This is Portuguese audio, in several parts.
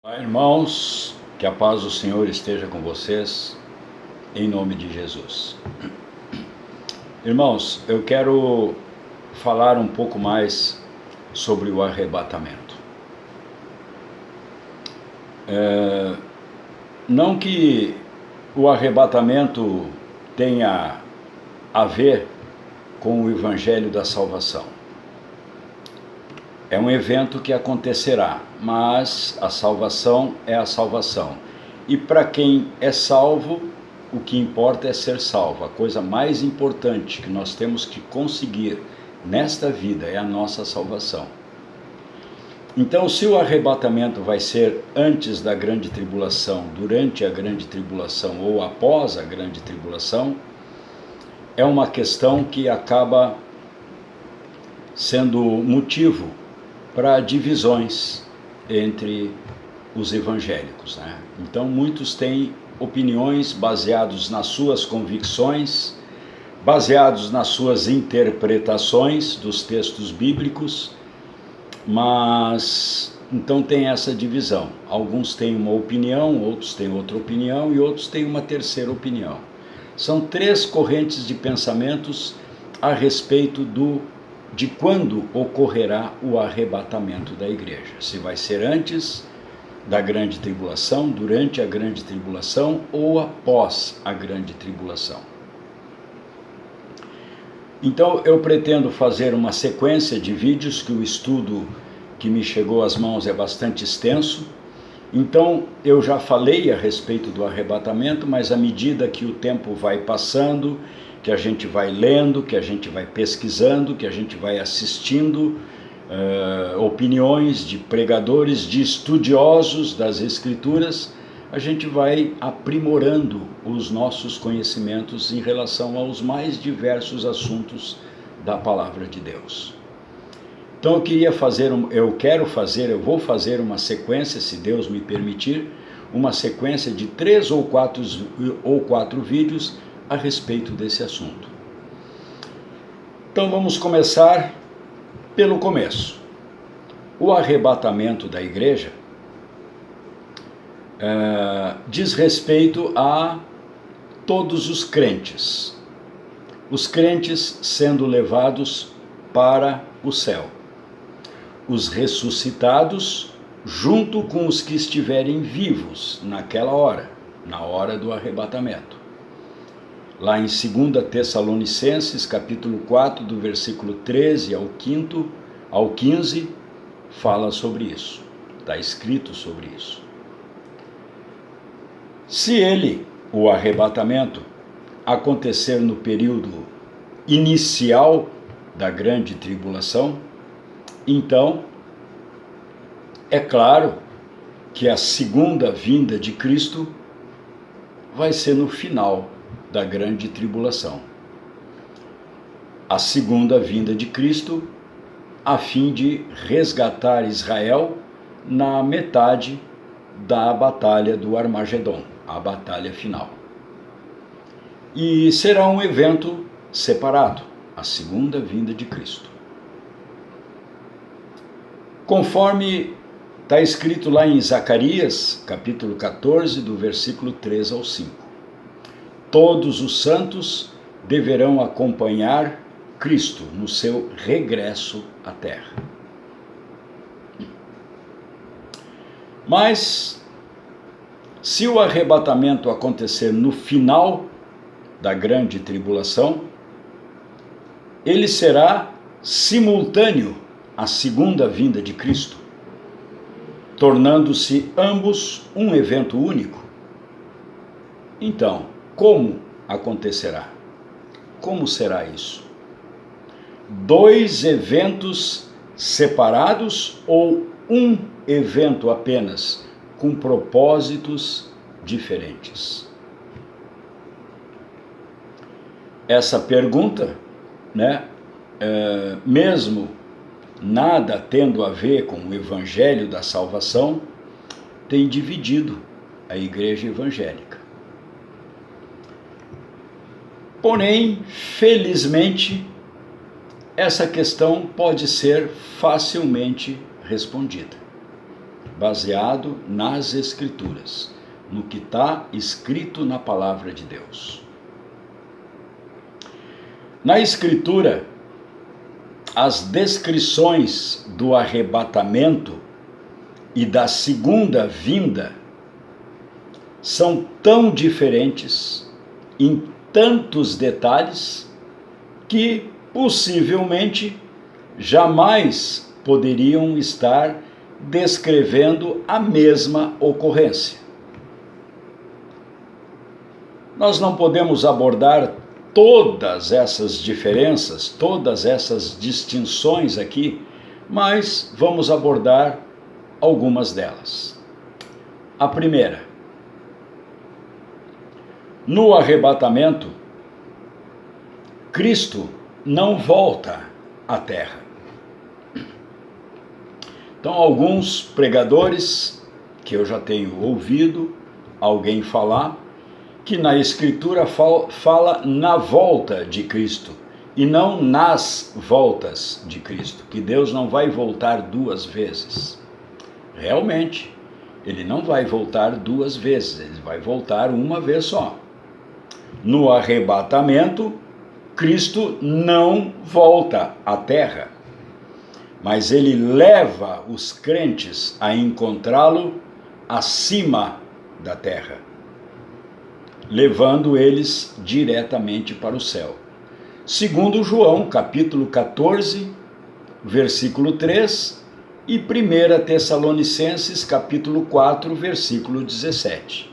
Olá, irmãos, que a paz do Senhor esteja com vocês, em nome de Jesus. Irmãos, eu quero falar um pouco mais sobre o arrebatamento. Não que o arrebatamento tenha a ver com o Evangelho da Salvação. É um evento que acontecerá, mas a salvação é a salvação. E para quem é salvo, o que importa é ser salvo. A coisa mais importante que nós temos que conseguir nesta vida é a nossa salvação. Então, se o arrebatamento vai ser antes da grande tribulação, durante a grande tribulação ou após a grande tribulação, é uma questão que acaba sendo motivo para divisões entre os evangélicos, né? Então muitos têm opiniões baseadas nas suas convicções, baseados nas suas interpretações dos textos bíblicos, mas então tem essa divisão. Alguns têm uma opinião, outros têm outra opinião e outros têm uma terceira opinião. São três correntes de pensamentos a respeito de quando ocorrerá o arrebatamento da igreja. Se vai ser antes da grande tribulação, durante a grande tribulação ou após a grande tribulação. Então eu pretendo fazer uma sequência de vídeos, que o estudo que me chegou às mãos é bastante extenso. Então eu já falei a respeito do arrebatamento, mas à medida que o tempo vai passando, que a gente vai lendo, que a gente vai pesquisando, que a gente vai assistindo opiniões de pregadores, de estudiosos das Escrituras, a gente vai aprimorando os nossos conhecimentos em relação aos mais diversos assuntos da Palavra de Deus. Então eu vou fazer uma sequência, se Deus me permitir, uma sequência de 3 ou 4 vídeos a respeito desse assunto. Então vamos começar pelo começo. O arrebatamento da igreja diz respeito a todos os crentes sendo levados para o céu, os ressuscitados junto com os que estiverem vivos naquela hora, na hora do arrebatamento. Lá em 2 Tessalonicenses, capítulo 4, do versículo 13 ao 15, fala sobre isso. Está escrito sobre isso. Se o arrebatamento, acontecer no período inicial da grande tribulação, então, é claro que a segunda vinda de Cristo vai ser no final da grande tribulação. A segunda vinda de Cristo, a fim de resgatar Israel na metade da batalha do Armagedon, a batalha final. E será um evento separado, a segunda vinda de Cristo. Conforme está escrito lá em Zacarias, capítulo 14, do versículo 3 ao 5. Todos os santos deverão acompanhar Cristo no seu regresso à terra. Mas, se o arrebatamento acontecer no final da grande tribulação, ele será simultâneo à segunda vinda de Cristo, tornando-se ambos um evento único. Então, como acontecerá? Como será isso? 2 eventos separados ou um evento apenas, com propósitos diferentes? Essa pergunta, mesmo nada tendo a ver com o Evangelho da Salvação, tem dividido a igreja evangélica. Porém, felizmente, essa questão pode ser facilmente respondida. baseado nas Escrituras, no que está escrito na palavra de Deus. Na Escritura, as descrições do arrebatamento e da segunda vinda são tão diferentes, em tantos detalhes, que possivelmente jamais poderiam estar descrevendo a mesma ocorrência. Nós não podemos abordar todas essas diferenças, todas essas distinções aqui, mas vamos abordar algumas delas. A primeira: no arrebatamento, Cristo não volta à terra. Então, alguns pregadores que eu já tenho ouvido alguém falar, que na Escritura fala na volta de Cristo e não nas voltas de Cristo, que Deus não vai voltar duas vezes. Realmente, ele não vai voltar duas vezes, ele vai voltar uma vez só. No arrebatamento, Cristo não volta à terra, mas ele leva os crentes a encontrá-lo acima da terra, levando eles diretamente para o céu. Segundo João, capítulo 14, versículo 3, e 1 Tessalonicenses, capítulo 4, versículo 17.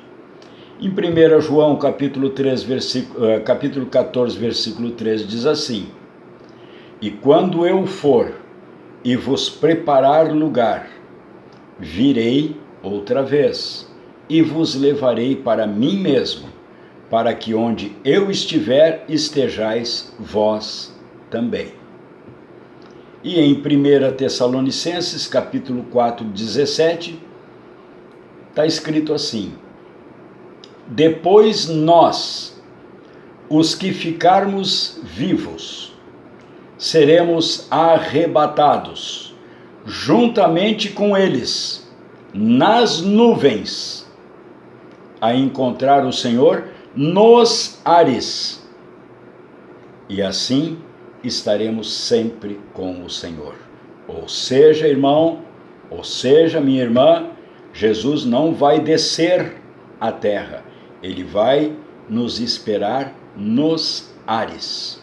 Em 1 João, capítulo 14, versículo 3, diz assim: E quando eu for e vos preparar lugar, virei outra vez, e vos levarei para mim mesmo, para que onde eu estiver, estejais vós também. E em 1 Tessalonicenses, capítulo 4, 17, está escrito assim: Depois nós, os que ficarmos vivos, seremos arrebatados, juntamente com eles, nas nuvens, a encontrar o Senhor nos ares. E assim estaremos sempre com o Senhor. Ou seja, irmão, ou seja, minha irmã, Jesus não vai descer à terra, ele vai nos esperar nos ares.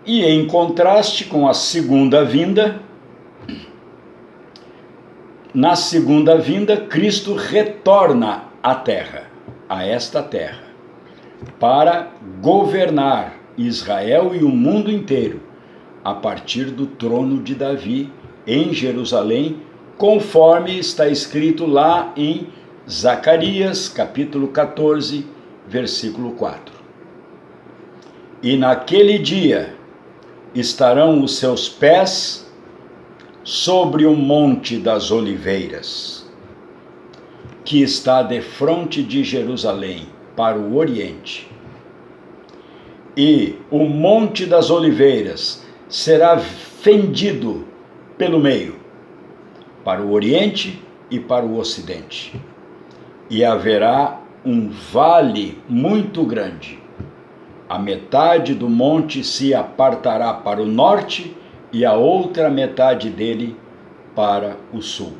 E em contraste com a segunda vinda, na segunda vinda, Cristo retorna à terra, a esta terra, para governar Israel e o mundo inteiro, a partir do trono de Davi, em Jerusalém, conforme está escrito lá em Zacarias, capítulo 14, versículo 4. E naquele dia estarão os seus pés sobre o Monte das Oliveiras, que está defronte de Jerusalém, para o Oriente. E o Monte das Oliveiras será fendido pelo meio, para o Oriente e para o Ocidente. E haverá um vale muito grande. A metade do monte se apartará para o norte e a outra metade dele para o sul.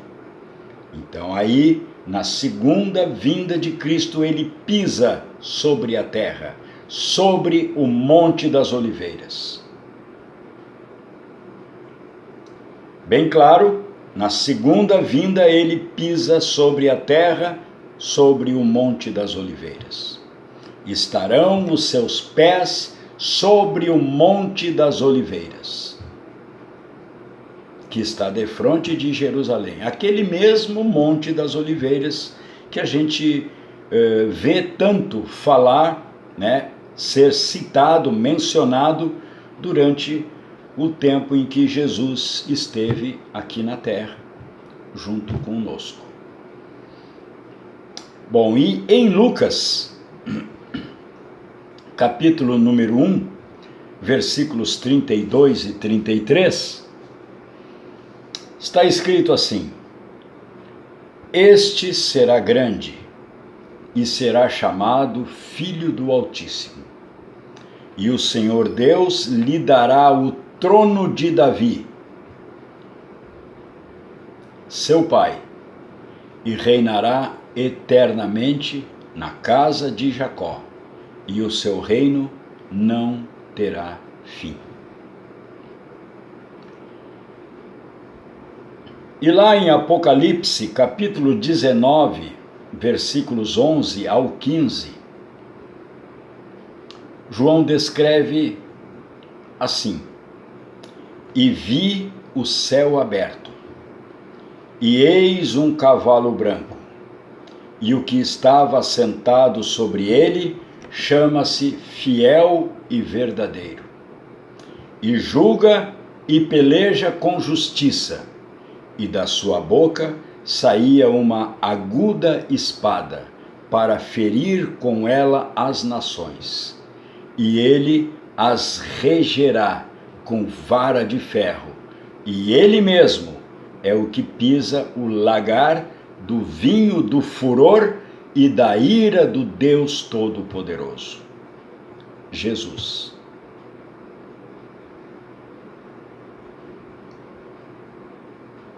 Então aí, na segunda vinda de Cristo, ele pisa sobre a terra, sobre o Monte das Oliveiras. Bem claro, na segunda vinda ele pisa sobre a terra, sobre o Monte das Oliveiras. Estarão os seus pés sobre o Monte das Oliveiras, que está defronte de Jerusalém. Aquele mesmo Monte das Oliveiras que a gente vê tanto falar, né, ser citado, mencionado durante o tempo em que Jesus esteve aqui na terra, junto conosco. Bom, e em Lucas, capítulo número 1, versículos 32 e 33, Está escrito assim: este será grande e será chamado Filho do Altíssimo. E o Senhor Deus lhe dará o trono de Davi, seu pai, e reinará eternamente na casa de Jacó, e o seu reino não terá fim. E lá em Apocalipse, capítulo 19, versículos 11 ao 15, João descreve assim: e vi o céu aberto, e eis um cavalo branco, e o que estava sentado sobre ele chama-se Fiel e Verdadeiro, e julga e peleja com justiça, e da sua boca saía uma aguda espada, para ferir com ela as nações. E ele as regerá com vara de ferro, e ele mesmo é o que pisa o lagar do vinho do furor e da ira do Deus Todo-Poderoso. Jesus.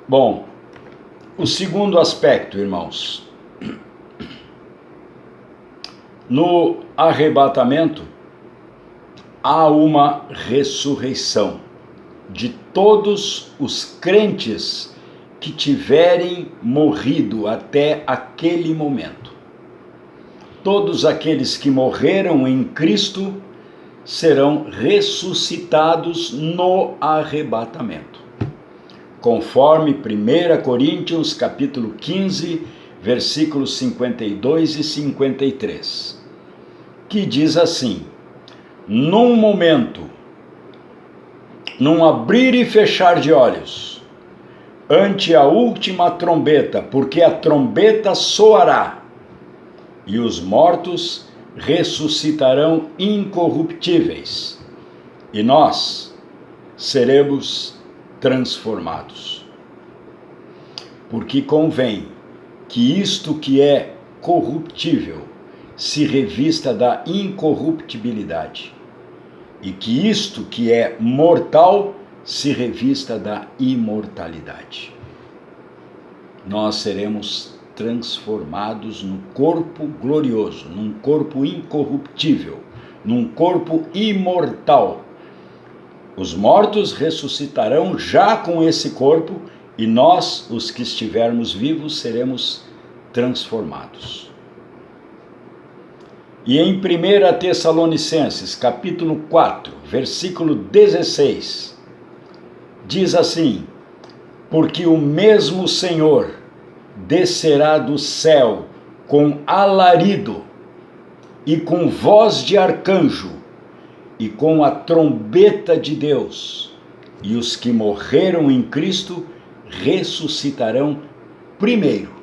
Bom, o segundo aspecto, irmãos. No arrebatamento, há uma ressurreição de todos os crentes que tiverem morrido até aquele momento. Todos aqueles que morreram em Cristo serão ressuscitados no arrebatamento, conforme 1 Coríntios capítulo 15, versículos 52 e 53, que diz assim: num momento, num abrir e fechar de olhos, ante a última trombeta, porque a trombeta soará, e os mortos ressuscitarão incorruptíveis, e nós seremos transformados. Porque convém que isto que é corruptível se revista da incorruptibilidade, e que isto que é mortal se revista da imortalidade. Nós seremos transformados num corpo glorioso, num corpo incorruptível, num corpo imortal. Os mortos ressuscitarão já com esse corpo, e nós, os que estivermos vivos, seremos transformados. E em 1 Tessalonicenses, capítulo 4, versículo 16, diz assim: porque o mesmo Senhor descerá do céu com alarido, e com voz de arcanjo, e com a trombeta de Deus, e os que morreram em Cristo ressuscitarão primeiro.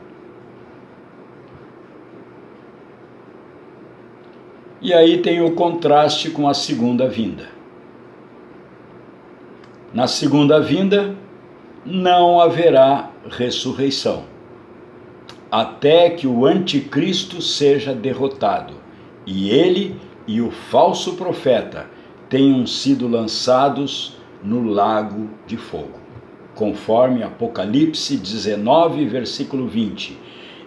E aí tem o contraste com a segunda vinda. Na segunda vinda, não haverá ressurreição, até que o anticristo seja derrotado, e ele e o falso profeta tenham sido lançados no lago de fogo, conforme Apocalipse 19, versículo 20.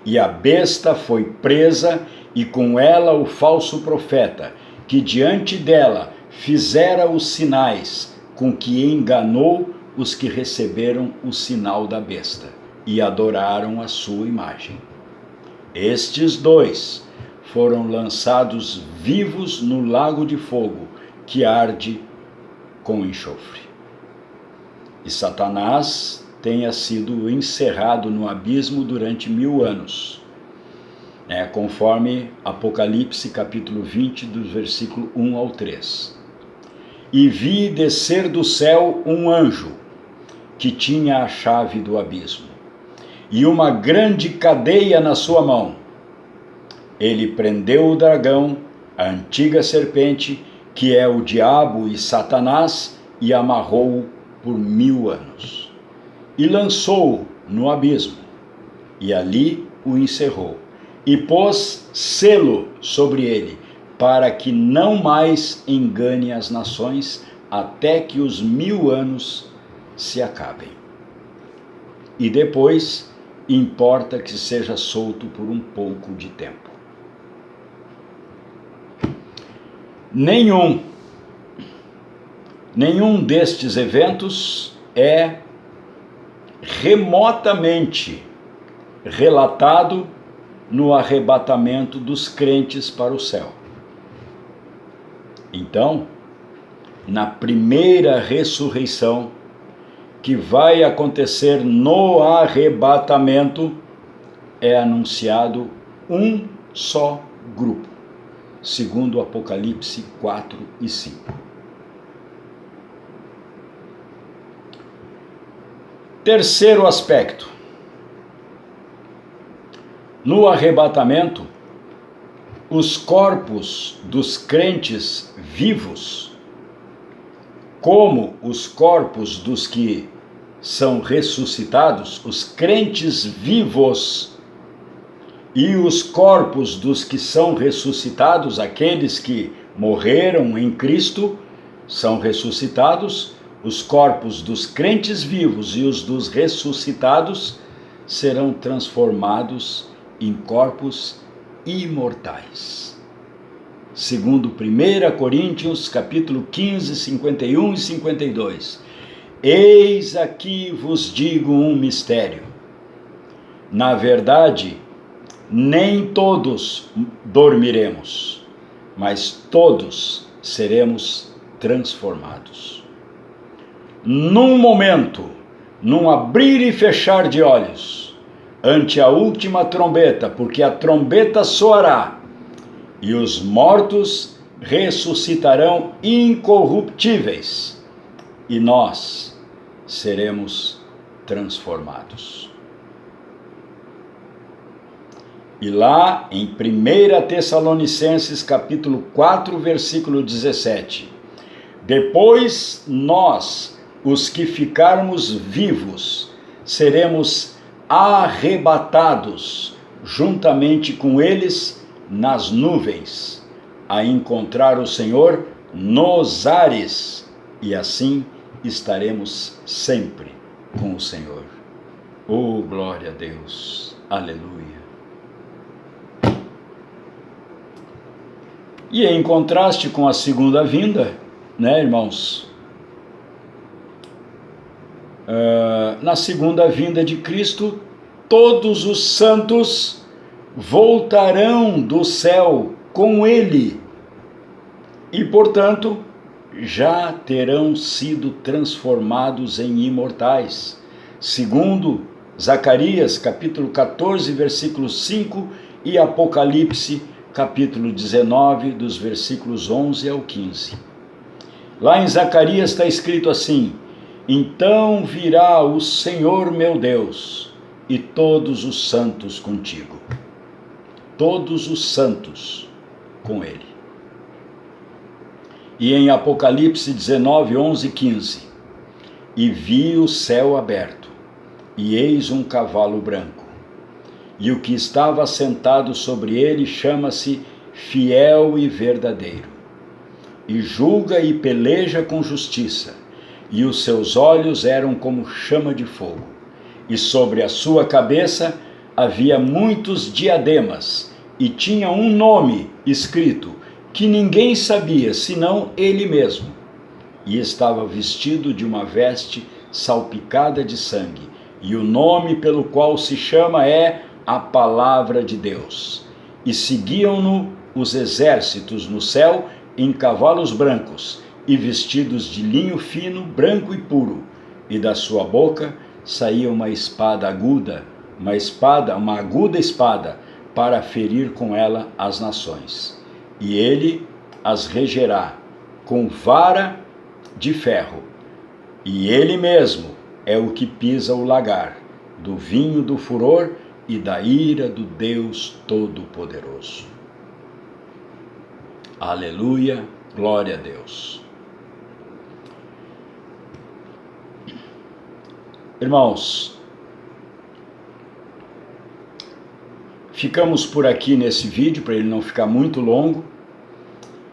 E a besta foi presa, e com ela o falso profeta, que diante dela fizera os sinais, com que enganou os que receberam o sinal da besta e adoraram a sua imagem. Estes dois foram lançados vivos no lago de fogo, que arde com enxofre. E Satanás tenha sido encerrado no abismo durante 1000 anos, conforme Apocalipse capítulo 20, do versículo 1 ao 3. E vi descer do céu um anjo, que tinha a chave do abismo, e uma grande cadeia na sua mão. Ele prendeu o dragão, a antiga serpente, que é o diabo e Satanás, e amarrou-o por 1000 anos. e lançou-o no abismo, e ali o encerrou, e pôs selo sobre ele, para que não mais engane as nações, até que os 1000 anos se acabem. E depois, importa que seja solto por um pouco de tempo. Nenhum destes eventos é remotamente relatado no arrebatamento dos crentes para o céu. Então, na primeira ressurreição, que vai acontecer no arrebatamento, é anunciado um só grupo, segundo Apocalipse 4 e 5. Terceiro aspecto. No arrebatamento, os corpos dos crentes vivos, como os corpos dos que são ressuscitados, os crentes vivos e os corpos dos que são ressuscitados, aqueles que morreram em Cristo, são ressuscitados. Os corpos dos crentes vivos e os dos ressuscitados serão transformados em corpos imortais. Segundo 1 Coríntios, capítulo 15, 51 e 52. Eis aqui vos digo um mistério. Na verdade, nem todos dormiremos, mas todos seremos transformados. Num momento, num abrir e fechar de olhos, ante a última trombeta, porque a trombeta soará, e os mortos ressuscitarão incorruptíveis, e nós seremos transformados. E lá em 1 Tessalonicenses capítulo 4, versículo 17, depois nós, os que ficarmos vivos, seremos arrebatados juntamente com eles nas nuvens, a encontrar o Senhor nos ares, e assim estaremos sempre com o Senhor. Oh, glória a Deus! Aleluia! E em contraste com a segunda vinda, né, irmãos? Na segunda vinda de Cristo, todos os santos voltarão do céu com Ele e, portanto, já terão sido transformados em imortais. Segundo Zacarias, capítulo 14, versículo 5 e Apocalipse, capítulo 19, dos versículos 11 ao 15. Lá em Zacarias está escrito assim: então virá o Senhor meu Deus e todos os santos contigo. Todos os santos com ele. E em Apocalipse 19, 11 e 15. E vi o céu aberto, e eis um cavalo branco. E o que estava sentado sobre ele chama-se Fiel e Verdadeiro. E julga e peleja com justiça. E os seus olhos eram como chama de fogo, e sobre a sua cabeça havia muitos diademas, e tinha um nome escrito, que ninguém sabia, senão ele mesmo. E estava vestido de uma veste salpicada de sangue, e o nome pelo qual se chama é a Palavra de Deus. E seguiam-no os exércitos no céu em cavalos brancos, e vestidos de linho fino, branco e puro, e da sua boca saía uma espada aguda, uma aguda espada, para ferir com ela as nações. E ele as regerá com vara de ferro, e ele mesmo é o que pisa o lagar, do vinho do furor e da ira do Deus Todo-Poderoso. Aleluia, glória a Deus. Irmãos, ficamos por aqui nesse vídeo, para ele não ficar muito longo.